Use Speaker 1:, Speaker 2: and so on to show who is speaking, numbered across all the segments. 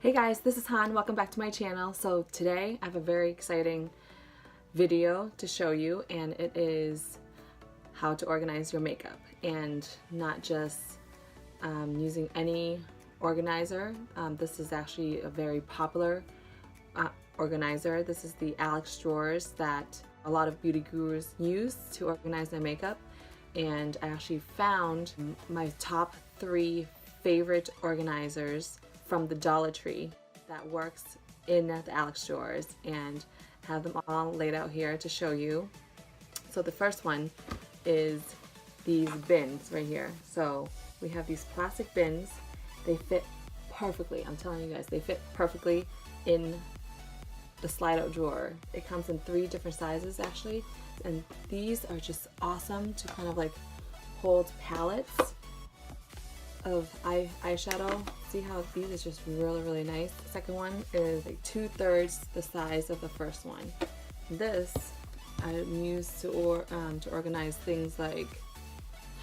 Speaker 1: Hey guys, this is Han. Welcome back to my channel. So today I have a very exciting video to show you, and it is how to organize your makeup, and not just using any organizer. This is actually a very popular organizer. This is the Alex drawers that a lot of beauty gurus use to organize their makeup, and I actually found my top 3 favorite organizers from the Dollar Tree that works in the Alex drawers, and have them all laid out here to show you. So the first one is these bins right here. So we have these plastic bins. They fit perfectly. I'm telling you guys, they fit perfectly in the slide out drawer. It comes in 3 different sizes actually, and these are just awesome to kind of like hold palettes of eyeshadow. See how these is just really nice. The second one is like 2/3 the size of the first one. This I use to organize things like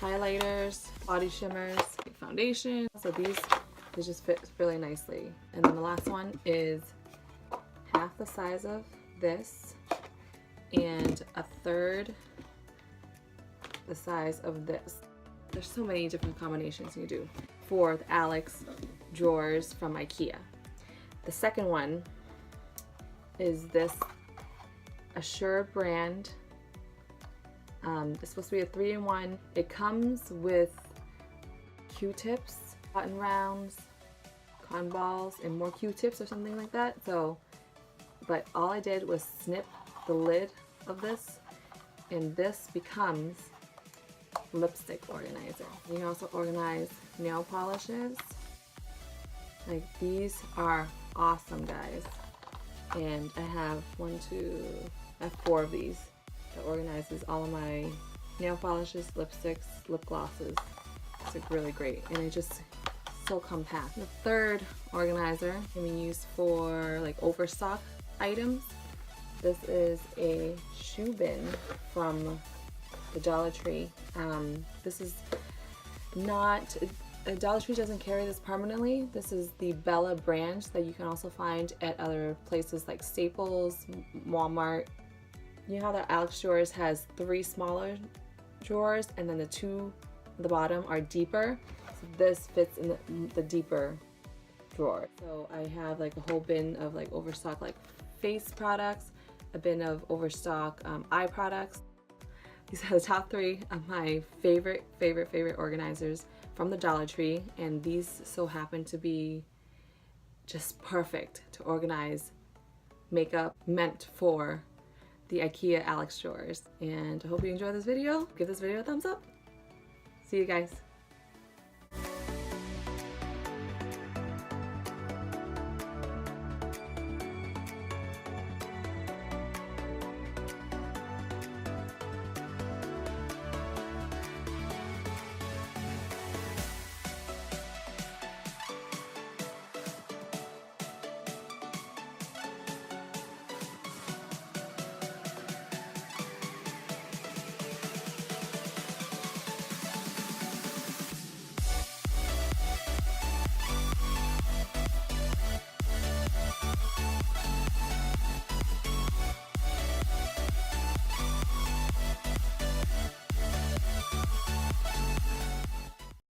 Speaker 1: highlighters, body shimmers, foundation. So these just fit really nicely. And then the last one is half the size of this and 1/3 the size of this. There's so many different combinations you do for the Alex drawers from IKEA. The second one is this Assure brand. It's supposed to be a 3-in-1. It comes with Q-tips, cotton rounds, cotton balls, and more Q-tips or something like that. So, but all I did was snip the lid of this, and this becomes lipstick organizer. You can also organize nail polishes. Like, these are awesome, guys. And I have 4 of these that organizes all of my nail polishes, lipsticks, lip glosses. It's like really great, and it's just so compact. The third organizer can be used for like overstock items. This is a shoe bin from the Dollar Tree. This is not, Dollar Tree doesn't carry this permanently. This is the Bella brand that you can also find at other places like Staples, Walmart. You know how the Alex drawers has 3 smaller drawers, and then the 2 at the bottom are deeper. So this fits in the deeper drawer. So I have like a whole bin of like overstock like face products, a bin of overstock eye products. These are the top 3 of my favorite organizers from the Dollar Tree, and these so happen to be just perfect to organize makeup, meant for the IKEA Alex drawers. And I hope you enjoyed this video. Give this video a thumbs up. See you guys.